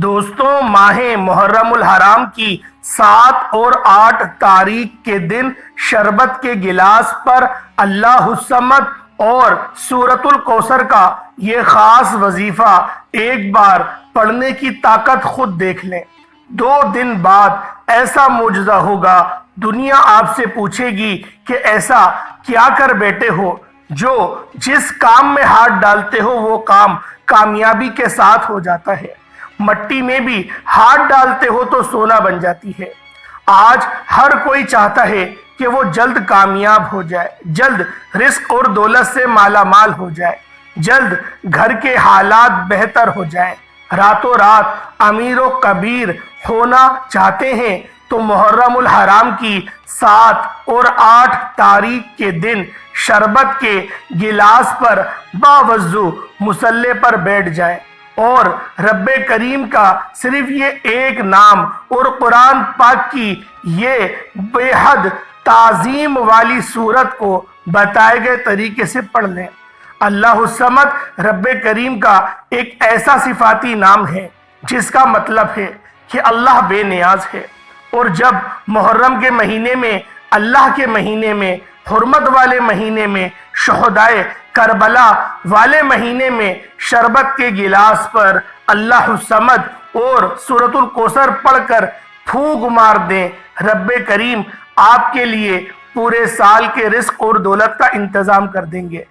دوستوں، ماہ محرم الحرام کی 7 اور 8 تاریخ کے دن شربت کے گلاس پر اللہ الصمد اور سورۃ الکوثر کا یہ خاص وظیفہ ایک بار پڑھنے کی طاقت خود دیکھ لیں۔ 2 دن بعد ایسا معجزہ ہوگا، دنیا آپ سے پوچھے گی کہ ایسا کیا کر بیٹھے ہو جو جس کام میں ہاتھ ڈالتے ہو وہ کام کامیابی کے ساتھ ہو جاتا ہے۔ مٹی میں بھی ہاتھ ڈالتے ہو تو سونا بن جاتی ہے۔ آج ہر کوئی چاہتا ہے کہ وہ جلد کامیاب ہو جائے، جلد رزق اور دولت سے مالا مال ہو جائے، جلد گھر کے حالات بہتر ہو جائیں، راتوں رات امیر و کبیر ہونا چاہتے ہیں تو محرم الحرام کی 7 اور 8 تاریخ کے دن شربت کے گلاس پر باوضو مصلی پر بیٹھ جائیں اور رب کریم کا صرف یہ ایک نام اور قرآن پاک کی یہ بے حد تعظیم والی سورت کو بتائے گئے طریقے سے پڑھ لیں۔ اللہ الصمد رب کریم کا ایک ایسا صفاتی نام ہے جس کا مطلب ہے کہ اللہ بے نیاز ہے، اور جب محرم کے مہینے میں، اللہ کے مہینے میں، حرمت والے مہینے میں، شہدائے کربلا والے مہینے میں شربت کے گلاس پر اللہ الصمد اور سورۃ الکوثر پڑھ کر پھونک مار دیں، رب کریم آپ کے لیے پورے سال کے رزق اور دولت کا انتظام کر دیں گے۔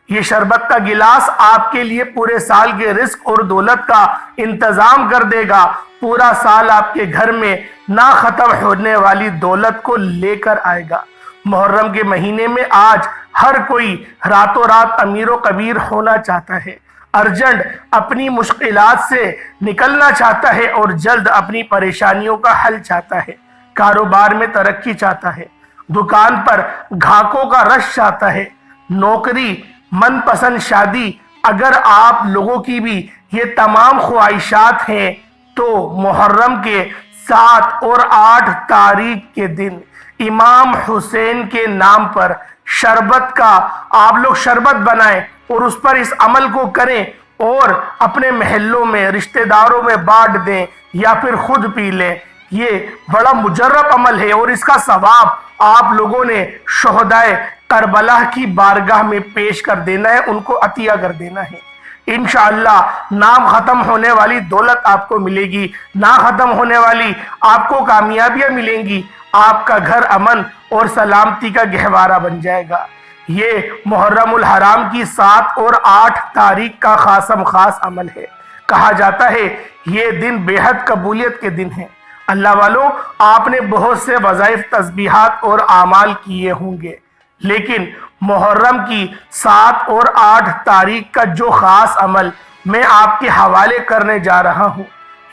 یہ شربت کا گلاس آپ کے لیے پورے سال کے رزق اور دولت کا انتظام کر دے گا، پورا سال آپ کے گھر میں نہ ختم ہونے والی دولت کو لے کر آئے گا۔ محرم کے مہینے میں آج ہر کوئی راتوں رات امیر و کبیر ہونا چاہتا ہے، ارجنٹ اپنی مشکلات سے نکلنا چاہتا ہے اور جلد اپنی پریشانیوں کا حل چاہتا ہے، کاروبار میں ترقی چاہتا ہے، دکان پر گاہکوں کا رش چاہتا ہے، نوکری، من پسند شادی۔ اگر آپ لوگوں کی بھی یہ تمام خواہشات ہیں تو محرم کے 7 اور 8 تاریخ کے دن امام حسین کے نام پر شربت کا آپ لوگ شربت بنائیں اور اس پر اس عمل کو کریں اور اپنے محلوں میں رشتہ داروں میں بانٹ دیں یا پھر خود پی لیں۔ یہ بڑا مجرب عمل ہے اور اس کا ثواب آپ لوگوں نے شہدائے کربلا کی بارگاہ میں پیش کر دینا ہے، ان کو عطیہ کر دینا ہے۔ انشاءاللہ نام ختم ہونے والی دولت آپ کو ملے گی، نہ ختم ہونے والی آپ کو کامیابیاں ملیں گی، آپ کا گھر امن اور سلامتی کا گہوارہ بن جائے گا۔ یہ محرم الحرام کی 7 اور 8 تاریخ کا خاصم خاص عمل ہے۔ کہا جاتا ہے یہ دن بے حد قبولیت کے دن ہیں۔ اللہ والوں، آپ نے بہت سے وظائف، تسبیحات اور اعمال کیے ہوں گے، لیکن محرم کی 7 اور 8 تاریخ کا جو خاص عمل میں آپ کے حوالے کرنے جا رہا ہوں،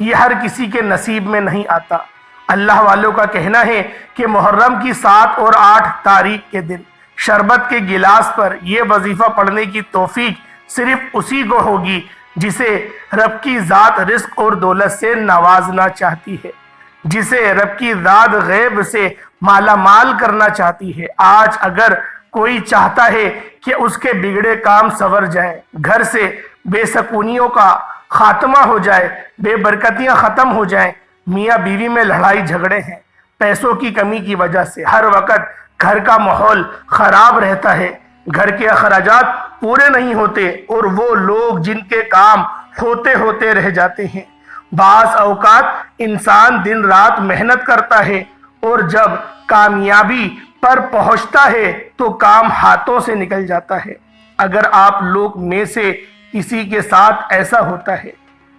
یہ ہر کسی کے نصیب میں نہیں آتا۔ اللہ والوں کا کہنا ہے کہ محرم کی 7 اور 8 تاریخ کے دن شربت کے گلاس پر یہ وظیفہ پڑھنے کی توفیق صرف اسی کو ہوگی جسے رب کی ذات رزق اور دولت سے نوازنا چاہتی ہے، جسے رب کی ذات غیب سے مالا مال کرنا چاہتی ہے۔ آج اگر کوئی چاہتا ہے کہ اس کے بگڑے کام سنور جائیں، گھر سے بے سکونیوں کا خاتمہ ہو جائے، بے برکتیاں ختم ہو جائیں، میاں بیوی میں لڑائی جھگڑے ہیں، پیسوں کی کمی کی وجہ سے ہر وقت گھر کا ماحول خراب رہتا ہے، گھر کے اخراجات پورے نہیں ہوتے اور وہ لوگ جن کے کام ہوتے ہوتے رہ جاتے ہیں۔ بعض اوقات انسان دن رات محنت کرتا ہے اور جب کامیابی پر پہنچتا ہے تو کام ہاتھوں سے نکل جاتا ہے۔ اگر آپ لوگ میں سے کسی کے ساتھ ایسا ہوتا ہے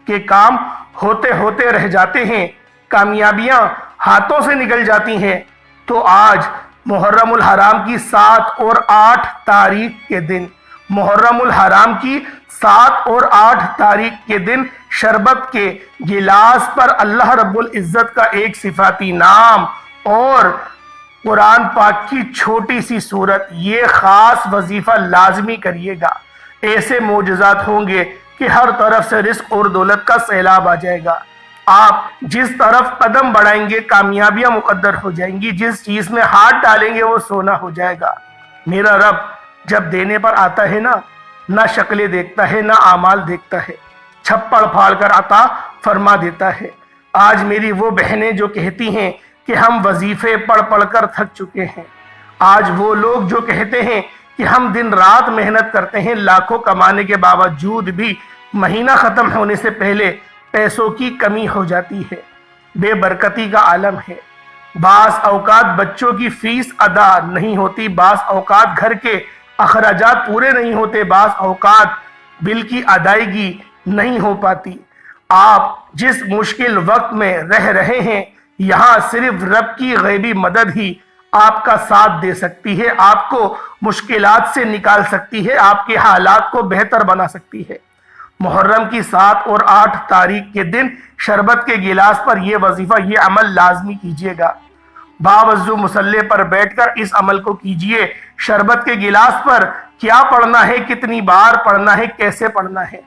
کہ کام ہوتے ہوتے رہ جاتے ہیں، کامیابیاں ہاتھوں سے نکل جاتی ہیں، تو آج محرم الحرام کی 7 اور 8 تاریخ کے دن، محرم الحرام کی 7 اور 8 تاریخ کے دن شربت کے گلاس پر اللہ رب العزت کا ایک صفاتی نام اور قرآن پاک کی چھوٹی سی سورت، یہ خاص وظیفہ لازمی کریے گا۔ ایسے معجزات ہوں گے کہ ہر طرف سے رزق اور دولت کا سیلاب آ جائے گا۔ آپ جس طرف قدم بڑھائیں گے کامیابیاں مقدر ہو جائیں گی، جس چیز میں ہاتھ ڈالیں گے وہ سونا ہو جائے گا۔ میرا رب جب دینے پر آتا ہے نہ شکلیں دیکھتا ہے نہ اعمال دیکھتا ہے، چھپڑ پھاڑ کر عطا فرما دیتا ہے۔ آج میری وہ بہنیں جو کہتی ہیں کہ ہم وظیفے پڑھ پڑھ کر تھک چکے ہیں، آج وہ لوگ جو کہتے ہیں کہ ہم دن رات محنت کرتے ہیں، لاکھوں کمانے کے باوجود بھی مہینہ ختم ہونے سے پہلے پیسوں کی کمی ہو جاتی ہے، بے برکتی کا عالم ہے۔ بعض اوقات بچوں کی فیس ادا نہیں ہوتی، بعض اوقات گھر کے اخراجات پورے نہیں ہوتے، بعض اوقات بل کی ادائیگی نہیں ہو پاتی۔ آپ جس مشکل وقت میں رہ رہے ہیں، یہاں صرف رب کی غیبی مدد ہی آپ کا ساتھ دے سکتی ہے، آپ کو مشکلات سے نکال سکتی ہے، آپ کے حالات کو بہتر بنا سکتی ہے۔ محرم کی 7 اور 8 تاریخ کے دن شربت کے گلاس پر یہ وظیفہ، یہ عمل لازمی کیجیے گا۔ باوضو مصلی پر بیٹھ کر اس عمل کو کیجیے۔ شربت کے گلاس پر کیا پڑھنا ہے، کتنی بار پڑھنا ہے، کیسے پڑھنا ہے،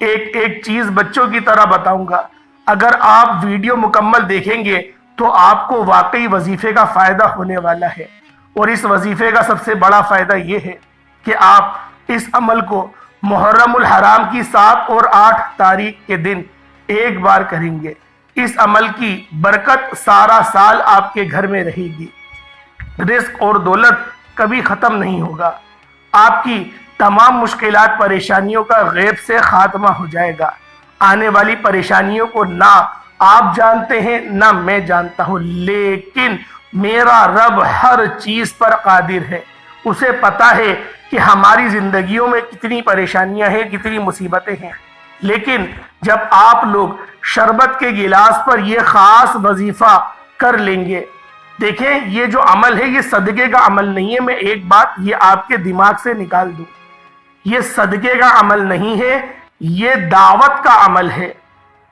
ایک ایک چیز بچوں کی طرح بتاؤں گا۔ اگر آپ ویڈیو مکمل دیکھیں گے تو آپ کو واقعی وظیفے کا فائدہ ہونے والا ہے، اور اس وظیفے کا سب سے بڑا فائدہ یہ ہے کہ آپ اس عمل کو محرم الحرام کی 7 اور 8 تاریخ کے دن ایک بار کریں گے۔ اس عمل کی برکت سارا سال آپ کے گھر میں رہے گی، رزق اور دولت کبھی ختم نہیں ہوگا، آپ کی تمام مشکلات پریشانیوں کا غیب سے خاتمہ ہو جائے گا۔ آنے والی پریشانیوں کو نہ آپ جانتے ہیں نہ میں جانتا ہوں، لیکن میرا رب ہر چیز پر قادر ہے۔ اسے پتا ہے کہ ہماری زندگیوں میں کتنی پریشانیاں ہیں، کتنی مصیبتیں ہیں، لیکن جب آپ لوگ شربت کے گلاس پر یہ خاص وظیفہ کر لیں گے، دیکھیں یہ جو عمل ہے یہ صدقے کا عمل نہیں ہے۔ میں ایک بات یہ آپ کے دماغ سے نکال دوں، یہ صدقے کا عمل نہیں ہے، یہ دعوت کا عمل ہے۔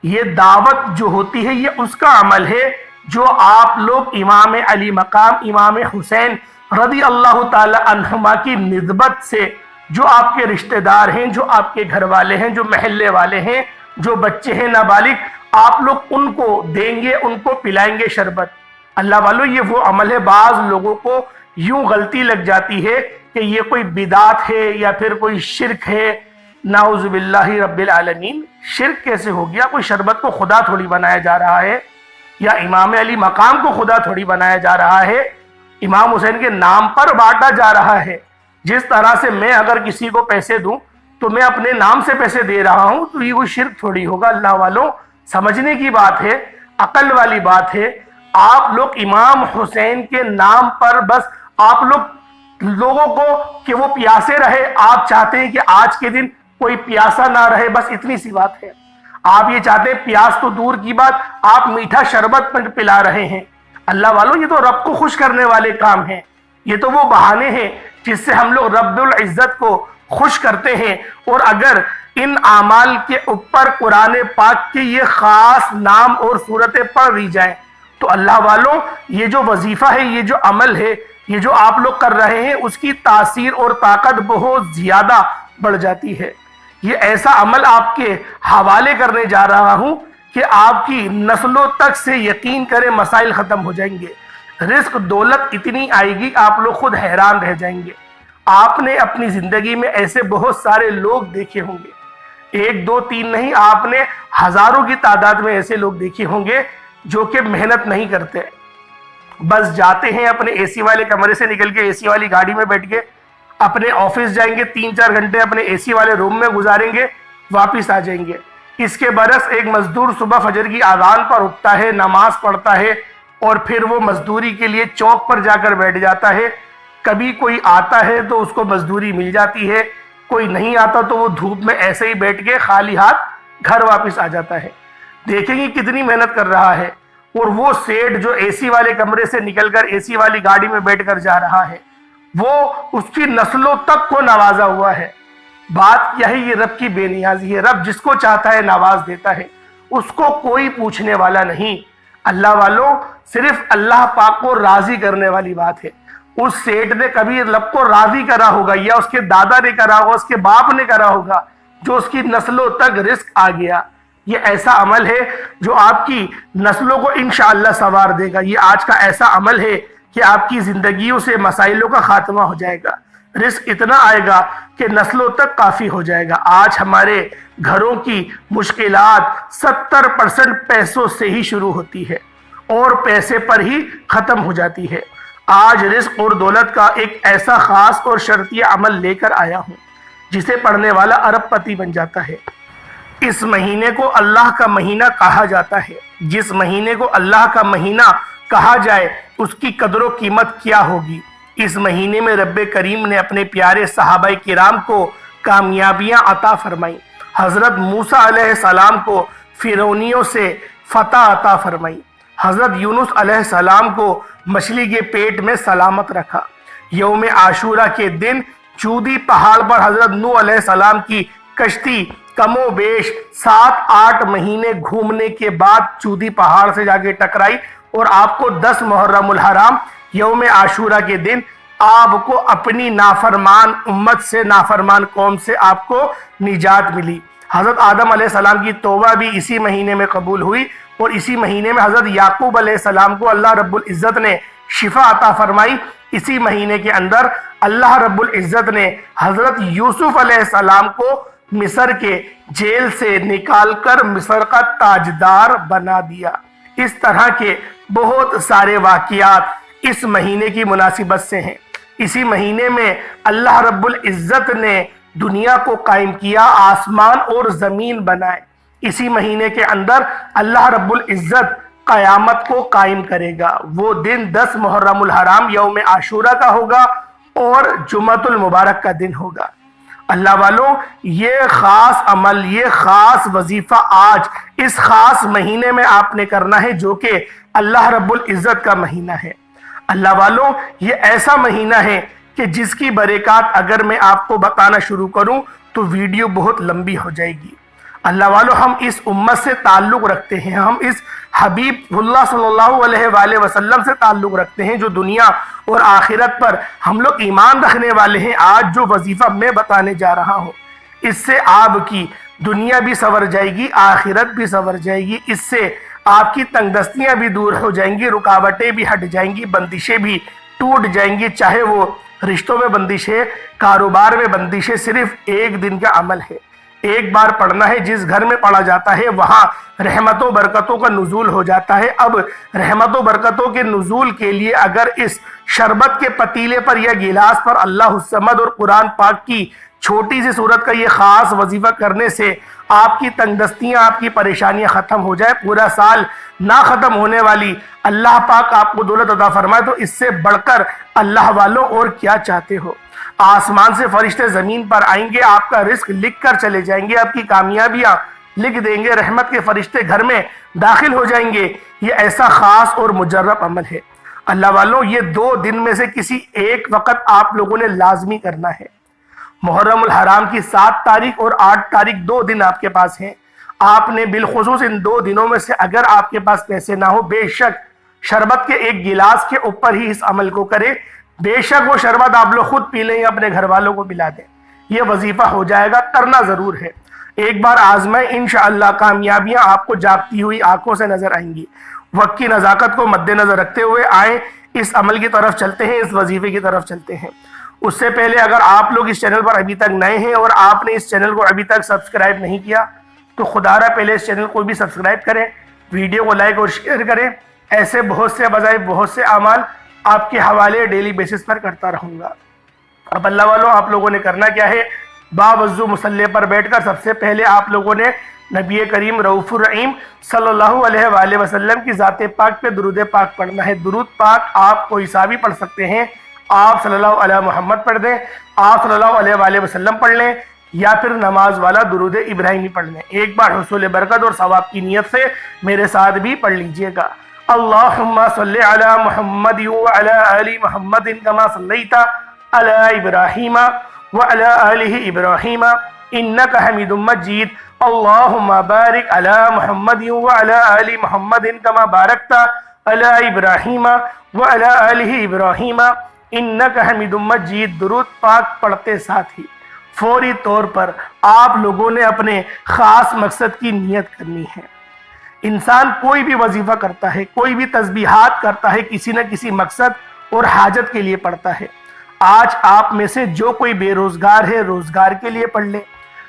یہ دعوت جو ہوتی ہے یہ اس کا عمل ہے جو آپ لوگ امام علی مقام امام حسین رضی اللہ تعالی عنہما کی نسبت سے، جو آپ کے رشتہ دار ہیں، جو آپ کے گھر والے ہیں، جو محلے والے ہیں، جو بچے ہیں نابالغ، آپ لوگ ان کو دیں گے، ان کو پلائیں گے شربت۔ اللہ والو یہ وہ عمل ہے، بعض لوگوں کو یوں غلطی لگ جاتی ہے کہ یہ کوئی بدعت ہے یا پھر کوئی شرک ہے، نعوذ باللہ رب العالمین۔ شرک کیسے ہو گیا؟ کوئی شربت کو خدا تھوڑی بنایا جا رہا ہے، یا امام علی مقام کو خدا تھوڑی بنایا جا رہا ہے، امام حسین کے نام پر بانٹا جا رہا ہے۔ جس طرح سے میں اگر کسی کو پیسے دوں تو میں اپنے نام سے پیسے دے رہا ہوں، تو یہ کوئی شرک تھوڑی ہوگا۔ اللہ والوں سمجھنے کی بات ہے، عقل والی بات ہے۔ آپ لوگ امام حسین کے نام پر بس آپ لوگوں کو کہ وہ پیاسے رہے، آپ چاہتے ہیں کہ آج کے دن کوئی پیاسا نہ رہے، بس اتنی سی بات ہے۔ آپ یہ چاہتے ہیں پیاس تو دور کی بات، آپ میٹھا شربت پلا رہے ہیں۔ اللہ والوں یہ تو رب کو خوش کرنے والے کام ہیں، یہ تو وہ بہانے ہیں جس سے ہم لوگ رب العزت کو خوش کرتے ہیں۔ اور اگر ان اعمال کے اوپر قرآن پاک کے یہ خاص نام اور صورتیں پڑھ لی جائیں تو اللہ والوں یہ جو وظیفہ ہے، یہ جو عمل ہے، یہ جو آپ لوگ کر رہے ہیں، اس کی تاثیر اور طاقت بہت زیادہ بڑھ جاتی ہے۔ یہ ایسا عمل آپ کے حوالے کرنے جا رہا ہوں کہ آپ کی نسلوں تک سے یقین کریں مسائل ختم ہو جائیں گے، رزق دولت اتنی آئے گی آپ لوگ خود حیران رہ جائیں گے۔ آپ نے اپنی زندگی میں ایسے بہت سارے لوگ دیکھے ہوں گے، 1 2 3 نہیں، آپ نے ہزاروں کی تعداد میں ایسے لوگ دیکھے ہوں گے جو کہ محنت نہیں کرتے، بس جاتے ہیں اپنے اے سی والے کمرے سے نکل کے اے سی والی گاڑی میں بیٹھ کے اپنے آفس جائیں گے، 3 4 گھنٹے اپنے اے سی والے روم میں گزاریں گے، واپس آ جائیں گے۔ اس کے برعکس ایک مزدور صبح فجر کی اذان پر اٹھتا ہے، نماز پڑھتا ہے، اور پھر وہ مزدوری کے لیے چوک پر جا کر بیٹھ جاتا ہے۔ کبھی کوئی آتا ہے تو اس کو مزدوری مل جاتی ہے، کوئی نہیں آتا تو وہ دھوپ میں ایسے ہی بیٹھ کے خالی ہاتھ گھر واپس آ جاتا ہے۔ دیکھیں گے کتنی محنت کر رہا ہے۔ اور وہ سیٹ جو اے سی والے کمرے سے نکل کر اے سی والی گاڑی میں بیٹھ کر جا رہا ہے، وہ اس کی نسلوں تک کو نوازا ہوا ہے۔ بات کیا ہے؟ یہ رب کی بے نیازی ہے۔ رب جس کو چاہتا ہے نواز دیتا ہے، اس کو کوئی پوچھنے والا نہیں۔ اللہ والوں صرف اللہ پاک کو راضی کرنے والی بات ہے۔ اس سیٹ نے کبھی رب کو راضی کرا ہوگا، یا اس کے دادا نے کرا ہوگا، اس کے باپ نے کرا ہوگا، جو اس کی نسلوں تک رزق آ گیا۔ یہ ایسا عمل ہے جو آپ کی نسلوں کو انشاءاللہ سنوار دے گا۔ یہ آج کا ایسا عمل ہے کہ آپ کی زندگیوں سے مسائلوں کا خاتمہ ہو جائے گا، رزق اتنا آئے گا کہ نسلوں تک کافی ہو جائے گا۔ آج ہمارے گھروں کی مشکلات 70% پیسوں سے ہی شروع ہوتی ہے اور پیسے پر ہی ختم ہو جاتی ہے۔ آج رزق اور دولت کا ایک ایسا خاص اور شرطی عمل لے کر آیا ہوں جسے پڑھنے والا ارب پتی بن جاتا ہے۔ اس مہینے کو اللہ کا مہینہ کہا جاتا ہے۔ جس مہینے کو اللہ کا مہینہ کہا جائے اس کی قدر و قیمت کیا ہوگی۔ اس مہینے میں رب کریم نے اپنے پیارے صحابہ کرام کو کامیابیاں عطا فرمائیں۔ حضرت موسیٰ علیہ السلام کو فرعونیوں سے فتح عطا فرمائی۔ حضرت یونس علیہ السلام کو مچھلی کے پیٹ میں سلامت رکھا۔ یوم عاشورہ کے دن چودی پہاڑ پر حضرت نوح علیہ السلام کی کشتی کم و بیش 7-8 مہینے گھومنے کے بعد چودی پہاڑ سے جا کے ٹکرائی اور آپ کو 10 محرم الحرام یوم عاشورہ کے دن آپ کو اپنی نافرمان امت سے، نافرمان قوم سے آپ کو نجات ملی۔ حضرت آدم علیہ السلام کی توبہ بھی اسی مہینے میں قبول ہوئی اور اسی مہینے میں حضرت یعقوب علیہ السلام کو اللہ رب العزت نے شفا عطا فرمائی۔ اسی مہینے کے اندر اللہ رب العزت نے حضرت یوسف علیہ السلام کو مصر کے جیل سے نکال کر مصر کا تاجدار بنا دیا۔ اس طرح کے بہت سارے واقعات اس مہینے کی مناسبت سے ہیں۔ اسی مہینے میں اللہ رب العزت نے دنیا کو قائم کیا، آسمان اور زمین بنائے۔ اسی مہینے کے اندر اللہ رب العزت قیامت کو قائم کرے گا۔ وہ دن 10 محرم الحرام یوم عاشورہ کا ہوگا اور جمعۃ المبارک کا دن ہوگا۔ اللہ والوں، یہ خاص عمل، یہ خاص وظیفہ آج اس خاص مہینے میں آپ نے کرنا ہے جو کہ اللہ رب العزت کا مہینہ ہے۔ اللہ والوں، یہ ایسا مہینہ ہے کہ جس کی برکات اگر میں آپ کو بتانا شروع کروں تو ویڈیو بہت لمبی ہو جائے گی۔ اللہ والوں، ہم اس امت سے تعلق رکھتے ہیں، ہم اس حبیب اللہ صلی اللہ علیہ وآلہ وسلم سے تعلق رکھتے ہیں جو دنیا اور آخرت پر ہم لوگ ایمان رکھنے والے ہیں۔ آج جو وظیفہ میں بتانے جا رہا ہوں اس سے آپ کی دنیا بھی سنور جائے گی، آخرت بھی سنور جائے گی۔ اس سے آپ کی تنگ دستیاں بھی دور ہو جائیں گی، رکاوٹیں بھی ہٹ جائیں گی، بندشیں بھی ٹوٹ جائیں گی، چاہے وہ رشتوں میں بندش ہے، کاروبار میں بندش ہے۔ صرف ایک دن کا عمل ہے، ایک بار پڑھنا ہے۔ جس گھر میں پڑھا جاتا ہے وہاں رحمت و برکتوں کا نزول ہو جاتا ہے۔ اب رحمت و برکتوں کے نزول کے لیے اگر اس شربت کے پتیلے پر یا گلاس پر اللہ الصمد اور قرآن پاک کی چھوٹی سی سورت کا یہ خاص وظیفہ کرنے سے آپ کی تنگ دستیاں، آپ کی پریشانیاں ختم ہو جائے، پورا سال نہ ختم ہونے والی اللہ پاک آپ کو دولت عطا فرمائے، تو اس سے بڑھ کر اللہ والوں اور کیا چاہتے ہو؟ آسمان سے فرشتے زمین پر آئیں گے، آپ کا رزق لکھ کر چلے جائیں گے، آپ کی کامیابیاں لکھ دیں گے، رحمت کے فرشتے گھر میں داخل ہو جائیں گے۔ یہ ایسا خاص اور مجرب عمل ہے۔ اللہ والوں، یہ 2 دن میں سے کسی ایک وقت آپ لوگوں نے لازمی کرنا ہے۔ محرم الحرام کی 7 تاریخ اور 8 تاریخ 2 دن آپ کے پاس ہیں۔ آپ نے بالخصوص ان 2 دنوں میں سے اگر آپ کے پاس پیسے نہ ہو، بے شک شربت کے ایک گلاس کے اوپر ہی اس عمل کو کریں۔ بے شک وہ شربت آپ لوگ خود پی لیں، اپنے گھر والوں کو پلا دیں، یہ وظیفہ ہو جائے گا، کرنا ضرور ہے۔ ایک بار آزمائیں، انشاءاللہ کامیابیاں آپ کو جاگتی ہوئی آنکھوں سے نظر آئیں گی۔ وقت کی نزاکت کو مد نظر رکھتے ہوئے آئیں، اس عمل کی طرف چلتے ہیں، اس وظیفے کی طرف چلتے ہیں۔ اس سے پہلے اگر آپ لوگ اس چینل پر ابھی تک نئے ہیں اور آپ نے اس چینل کو ابھی تک سبسکرائب نہیں کیا تو خدا را پہلے اس چینل کو بھی سبسکرائب کریں، ویڈیو کو لائک اور شیئر کریں۔ ایسے بہت سے بجائے بہت سے اعمال آپ کے حوالے ڈیلی بیسس پر کرتا رہوں گا۔ اب اللہ والوں، آپ لوگوں نے کرنا کیا ہے؟ باوضو مصلی پر بیٹھ کر سب سے پہلے آپ لوگوں نے نبی کریم رؤوف الرحیم صلی اللہ علیہ وآلہ وسلم کی ذات پاک پہ درود پاک پڑھنا ہے۔ درود پاک آپ کوئی سا بھی پڑھ سکتے ہیں، آپ صلی اللہ علیہ محمد پڑھ دیں، آپ صلی اللہ علیہ وآلہ وسلم پڑھ لیں، یا پھر نماز والا درود ابراہیمی پڑھ لیں۔ ایک بار حصول برکت اور ثواب کی نیت سے میرے ساتھ بھی پڑھ لیجئے گا۔ اللہم صلی علی محمد وعلی آل محمد کما صلیت علی ابراہیم وعلی آل ابراہیم انک حمید مجید۔ اللہم بارک علی محمد وعلی آل محمد کما بارکت علی ابراہیم وعلی آل ابراہیم انک حمید مجید۔ درود پاک پڑھتے ساتھ ہی فوری طور پر آپ لوگوں نے اپنے خاص مقصد کی نیت کرنی ہے۔ انسان کوئی بھی وظیفہ کرتا ہے، کوئی بھی تسبیحات کرتا ہے، کسی نہ کسی مقصد اور حاجت کے لیے پڑھتا ہے۔ آج آپ میں سے جو کوئی بے روزگار ہے روزگار کے لیے پڑھ لے،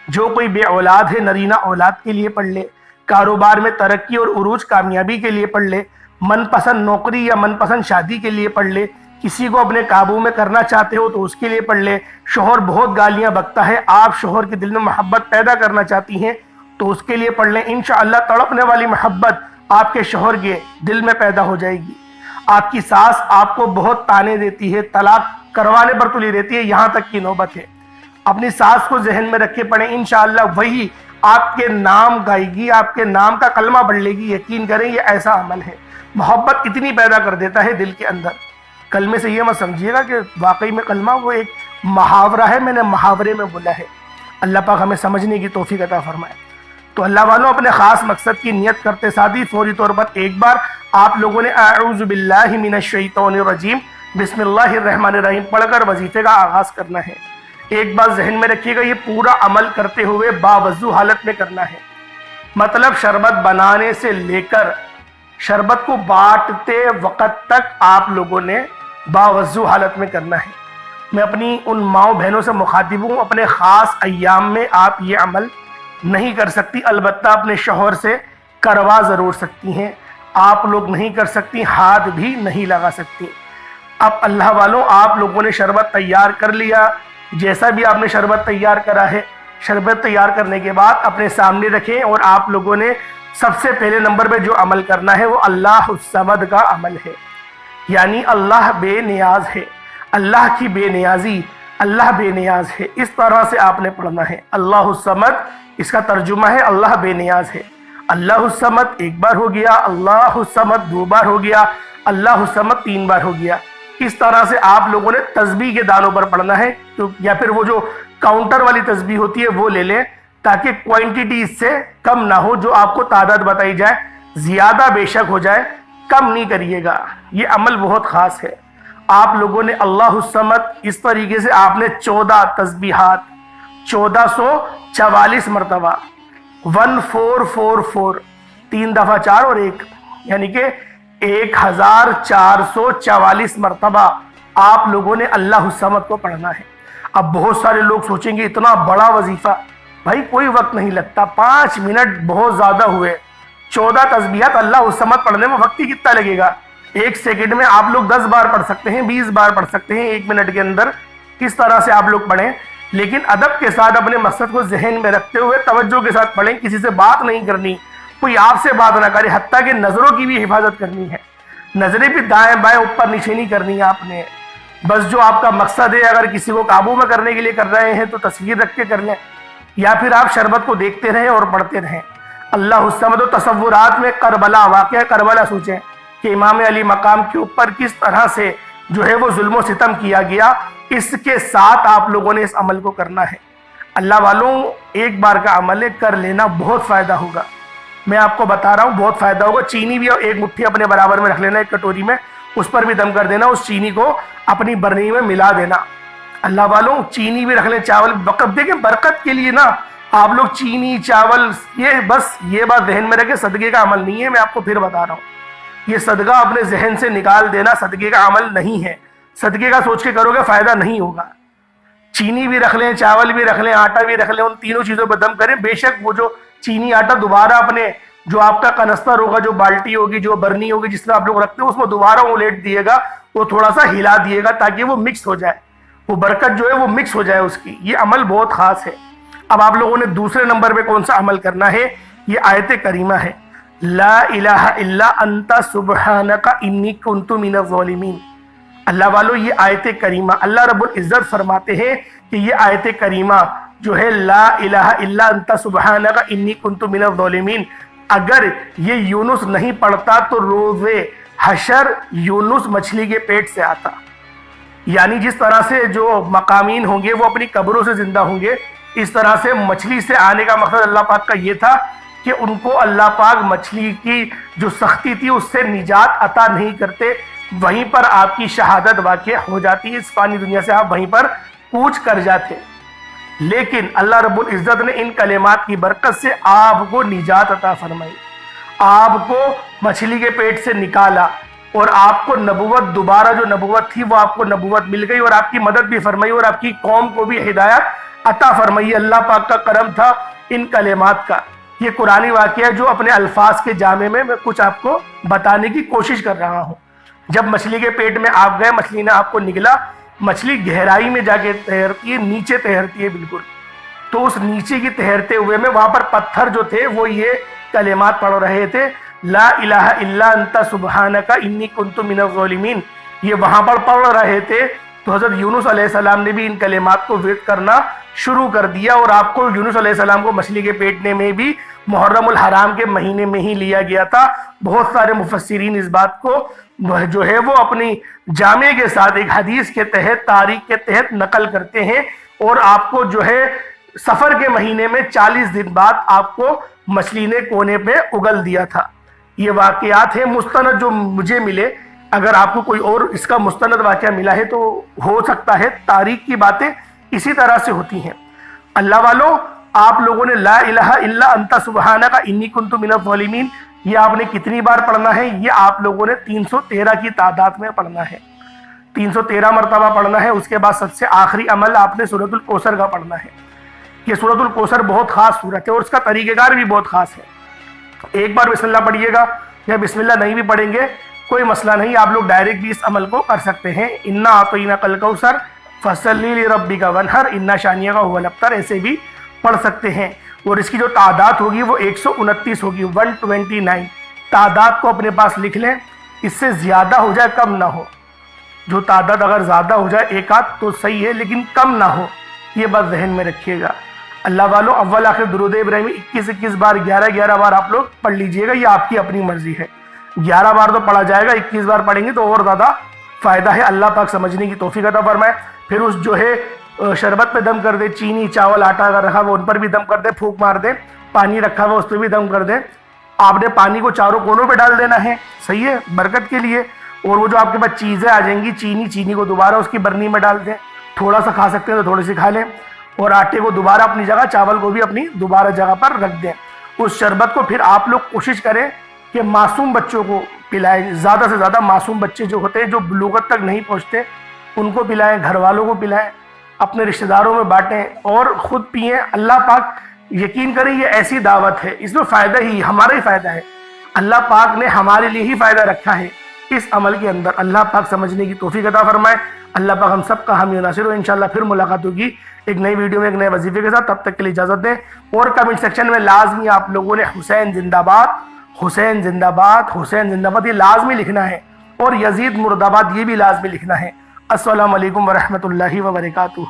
جو کوئی بے اولاد ہے نرینہ اولاد کے لیے پڑھ لے، کاروبار میں ترقی اور عروج کامیابی کے لیے پڑھ لے، من پسند نوکری یا من پسند شادی کے لیے پڑھ لے، کسی کو اپنے قابو میں کرنا چاہتے ہو تو اس کے لیے پڑھ لے، شوہر بہت گالیاں بکتا ہے، آپ شوہر کے دل میں محبت پیدا کرنا چاہتی ہیں تو اس کے لیے پڑھ لیں، انشاءاللہ تڑپنے والی محبت آپ کے شوہر کے دل میں پیدا ہو جائے گی۔ آپ کی ساس آپ کو بہت تانے دیتی ہے، طلاق کروانے پر تلی دیتی ہے، یہاں تک کی نوبت ہے، اپنی ساس کو ذہن میں رکھے پڑھیں، انشاءاللہ وہی آپ کے نام گائے گی، آپ کے نام کا کلمہ پڑھ لے گی، یقین کریں یہ ایسا عمل ہے، محبت اتنی پیدا کر دیتا ہے دل کے اندر۔ کلمے سے یہ مت سمجھیے گا کہ واقعی میں کلمہ وہ ایک محاورہ ہے، میں نے محاورے میں بولا ہے، اللہ پاک ہمیں سمجھنے کی توفیق عطا فرمائے۔ تو اللہ والوں اپنے خاص مقصد کی نیت کرتے ساتھ ہی فوری طور پر ایک بار آپ لوگوں نے اعوذ باللہ من الشیطان الرجیم بسم اللہ الرحمن الرحیم پڑھ کر وظیفے کا آغاز کرنا ہے۔ ایک بات ذہن میں رکھیے گا، یہ پورا عمل کرتے ہوئے باوضو حالت میں کرنا ہے، مطلب شربت بنانے سے لے کر شربت کو بانٹتے وقت تک آپ لوگوں نے باوضو حالت میں کرنا ہے۔ میں اپنی ان ماؤں بہنوں سے مخاطب ہوں، اپنے خاص ایام میں آپ یہ عمل نہیں کر سکتی، البتہ اپنے شوہر سے کروا ضرور سکتی ہیں، آپ لوگ نہیں کر سکتی، ہاتھ بھی نہیں لگا سکتی۔ اب اللہ والوں آپ لوگوں نے شربت تیار کر لیا، جیسا بھی آپ نے شربت تیار کرا ہے، شربت تیار کرنے کے بعد اپنے سامنے رکھیں، اور آپ لوگوں نے سب سے پہلے نمبر پہ جو عمل کرنا ہے وہ اللہ الصمد کا عمل ہے، یعنی اللہ بے نیاز ہے، اللہ کی بے نیازی، اللہ بے نیاز ہے، اس طرح سے آپ نے پڑھنا ہے۔ اللہ الصمد اس کا ترجمہ ہے اللہ بے نیاز ہے۔ اللہ الصمد ایک بار ہو گیا، اللہ الصمد دو بار ہو گیا، اللہ الصمد تین بار ہو گیا۔ اس طرح سے آپ لوگوں نے تسبیح کے دانوں پر پڑھنا ہے، یا پھر وہ جو کاؤنٹر والی تسبیح ہوتی ہے وہ لے لیں، تاکہ کوانٹیٹی اس سے کم نہ ہو، جو آپ کو تعداد بتائی جائے زیادہ بے شک ہو جائے، کم نہیں کریے گا، یہ عمل بہت خاص ہے۔ آپ لوگوں نے اللہ الصمد اس طریقے سے آپ نے 14 تسبیحات 1444 مرتبہ 1444 3 دفعہ 4 اور 1 یعنی کہ 1444 مرتبہ آپ لوگوں نے اللہ الصمد کو پڑھنا ہے۔ اب بہت سارے لوگ سوچیں گے اتنا بڑا وظیفہ، بھائی کوئی وقت نہیں لگتا، 5 منٹ بہت زیادہ ہوئے، 14 تسبیحات اللہ الصمد پڑھنے میں وقت ہی کتنا لگے گا؟ 1 سیکنڈ میں آپ لوگ 10 بار پڑھ سکتے ہیں، 20 بار پڑھ سکتے ہیں 1 منٹ کے اندر، کس طرح سے آپ لوگ پڑھیں، لیکن ادب کے ساتھ اپنے مقصد کو ذہن میں رکھتے ہوئے توجہ کے ساتھ پڑھیں، کسی سے بات نہیں کرنی، کوئی آپ سے بات نہ کرے، حتیٰ کہ نظروں کی بھی حفاظت کرنی ہے، نظریں بھی دائیں بائیں اوپر نیچے نہیں کرنی ہے آپ نے، بس جو آپ کا مقصد ہے، اگر کسی کو قابو میں کرنے کے لیے کر رہے ہیں تو تصویر رکھ کے کر لیں، یا پھر آپ شربت کو دیکھتے رہیں اور پڑھتے رہیں۔ اللہ الصمد و تصورات میں کربلا، واقعہ کربلا سوچیں کہ امام علی مقام کے اوپر کس طرح سے جو ہے وہ ظلم و ستم کیا گیا، اس کے ساتھ آپ لوگوں نے اس عمل کو کرنا ہے۔ اللہ والوں ایک بار کا عمل ہے، کر لینا، بہت فائدہ ہوگا، میں آپ کو بتا رہا ہوں بہت فائدہ ہوگا۔ چینی بھی ایک مٹھی اپنے برابر میں رکھ لینا، ایک کٹوری میں، اس پر بھی دم کر دینا، اس چینی کو اپنی برنی میں ملا دینا۔ اللہ والوں چینی بھی رکھ لیں، چاول، وقت دیکھیں برکت کے لیے نا آپ لوگ چینی چاول، یہ بس یہ بات ذہن میں رکھیں، صدقے کا عمل نہیں ہے، میں آپ کو پھر بتا رہا ہوں، یہ صدقہ اپنے ذہن سے نکال دینا صدقے کا عمل نہیں ہے، صدقے کا سوچ کے کرو گے فائدہ نہیں ہوگا۔ چینی بھی رکھ لیں، چاول بھی رکھ لیں، آٹا بھی رکھ لیں، ان تینوں چیزوں پہ دم کریں، بے شک وہ جو چینی آٹا دوبارہ اپنے جو آپ کا کنستر ہوگا، جو بالٹی ہوگی، جو برنی ہوگی جس میں آپ لوگ رکھتے ہیں، اس میں دوبارہ وہ لیٹ دیے گا، وہ تھوڑا سا ہلا دیے گا تاکہ وہ مکس ہو جائے، وہ برکت جو ہے وہ مکس ہو جائے اس کی، یہ عمل بہت خاص ہے۔ اب آپ لوگوں نے دوسرے نمبر پہ کون سا عمل کرنا ہے، یہ آیت کریمہ ہے، لا الہ الا انت سبحانک انی کنت من الظالمین۔ اللہ والو یہ آیت کریمہ اللہ رب العزت فرماتے ہیں کہ یہ آیت کریمہ جو ہے لا الہ الا انت سبحانک انی کنت من الظالمین، اگر یہ یونس نہیں پڑھتا تو روز حشر یونس مچھلی کے پیٹ سے آتا، یعنی جس طرح سے جو مقامین ہوں گے وہ اپنی قبروں سے زندہ ہوں گے، اس طرح سے مچھلی سے آنے کا مقصد اللہ پاک کا یہ تھا کہ ان کو اللہ پاک مچھلی کی جو سختی تھی اس سے نجات عطا نہیں کرتے، وہیں پر آپ کی شہادت واقع ہو جاتی، اس فانی دنیا سے آپ وہیں پر کوچ کر جاتے، لیکن اللہ رب العزت نے ان کلمات کی برکت سے آپ کو نجات عطا فرمائی، آپ کو مچھلی کے پیٹ سے نکالا اور آپ کو نبوت دوبارہ جو نبوت تھی وہ آپ کو نبوت مل گئی اور آپ کی مدد بھی فرمائی اور آپ کی قوم کو بھی ہدایت عطا فرمائی۔ اللہ پاک کا کرم تھا ان کلمات کا۔ یہ قرآنی واقعہ جو اپنے الفاظ کے جامع میں کچھ آپ کو بتانے کی کوشش کر رہا ہوں۔ جب مچھلی کے پیٹ میں آپ گئے، مچھلی نے آپ کو نگلا، مچھلی گہرائی میں جا کے تیرتی ہے، نیچے تیرتی ہے بالکل، تو اس نیچے کی تیرتے ہوئے میں وہاں پر پتھر جو تھے وہ یہ کلمات پڑھ رہے تھے، لا الہ الا انت سبحانک انی کنت من الظالمین، یہ وہاں پر پڑھ رہے تھے۔ تو حضرت یونس علیہ السلام نے بھی ان کلمات کو ورد کرنا شروع کر دیا، اور آپ کو یونس علیہ السلام کو مچھلی کے پیٹنے میں بھی محرم الحرام کے مہینے میں ہی لیا گیا تھا۔ بہت سارے مفسرین اس بات کو جو ہے وہ اپنی جامع کے ساتھ ایک حدیث کے تحت، تاریخ کے تحت نقل کرتے ہیں، اور آپ کو جو ہے سفر کے مہینے میں 40 دن بعد آپ کو مچھلی نے کونے پہ اگل دیا تھا۔ یہ واقعات ہیں مستند جو مجھے ملے۔ اگر آپ کو کوئی اور اس کا مستند واقعہ ملا ہے تو ہو سکتا ہے تاریخ کی باتیں اسی طرح سے ہوتی ہیں۔ اللہ والوں، آپ لوگوں نے لا الہ الا انت سبحانک انی کنت من الظالمین یہ آپ نے کتنی بار پڑھنا ہے؟ یہ آپ لوگوں نے 313 کی تعداد میں پڑھنا ہے، 313 مرتبہ پڑھنا ہے۔ اس کے بعد سب سے آخری عمل آپ نے سورۃ الکوثر کا پڑھنا ہے۔ یہ سورۃ الکوثر بہت خاص سورت ہے اور اس کا طریقہ کار بھی بہت خاص ہے۔ ایک بار بسم اللہ پڑھیے گا، یا بسم اللہ نہیں بھی پڑھیں گے کوئی مسئلہ نہیں، آپ لوگ ڈائریکٹ بھی اس عمل کو کر سکتے ہیں۔ انا اعطیناک الکوثر فصلی لربک وانحر ان شانیک هو الابتر، ایسے بھی پڑھ سکتے ہیں۔ اور اس کی جو تعداد ہوگی وہ 129 ہوگی، 129 تعداد کو اپنے پاس لکھ لیں۔ اس سے زیادہ ہو جائے کم نہ ہو، جو تعداد اگر زیادہ ہو جائے ایک آدھ تو صحیح ہے، لیکن کم نہ ہو، یہ بات ذہن میں رکھیے گا۔ اللہ والوں، اول آخر درود ابراہیمی 21 بار 11 بار آپ لوگ پڑھ لیجئے گا، یہ آپ کی اپنی مرضی ہے۔ 11 بار تو پڑھا جائے گا، 21 بار پڑھیں گے تو اور زیادہ فائدہ ہے۔ اللہ پاک سمجھنے کی توفیق عطا فرمائے۔ پھر اس جو ہے شربت پہ دم کر دے، چینی چاول آٹا اگر رکھا وہ ان پر بھی دم کر دے، پھونک مار دے، پانی رکھا ہوا اس پہ بھی دم کر دے۔ آپ نے پانی کو چاروں کونوں پہ ڈال دینا ہے، صحیح ہے، برکت کے لیے۔ اور وہ جو آپ کے پاس چیزیں آ جائیں گی، چینی کو دوبارہ اس کی برنی میں ڈال دیں، تھوڑا سا کھا سکتے ہیں تو تھوڑی سی کھا لیں، اور آٹے کو دوبارہ اپنی جگہ، چاول کو بھی اپنی دوبارہ جگہ پر رکھ دیں۔ اس شربت کو پھر آپ لوگ کوشش کریں کہ معصوم بچوں کو پلائیں، زیادہ سے زیادہ معصوم بچے جو ہوتے ہیں جو بلوغت تک نہیں پہنچتے ان کو پلائیں، گھر والوں کو پلائیں، اپنے رشتہ داروں میں بانٹیں اور خود پئیں۔ اللہ پاک یقین کریں یہ ایسی دعوت ہے، اس میں فائدہ ہی ہمارا ہی فائدہ ہے، اللہ پاک نے ہمارے لیے ہی فائدہ رکھا ہے اس عمل کے اندر۔ اللہ پاک سمجھنے کی توفیق عطا فرمائے۔ اللہ پاک ہم سب کا حامی و ناصر ہو۔ انشاءاللہ پھر ملاقات ہوگی ایک نئی ویڈیو میں ایک نئے وظیفے کے ساتھ، تب تک کے لیے اجازت دیں۔ اور کمنٹ سیکشن میں لازمی آپ لوگوں نے حسین زندہ باد، حسین زندہ باد، حسین زندہ باد یہ لازمی لکھنا ہے، اور یزید مرد آباد یہ بھی لازمی لکھنا ہے۔ السلام علیکم ورحمۃ اللہ وبرکاتہ۔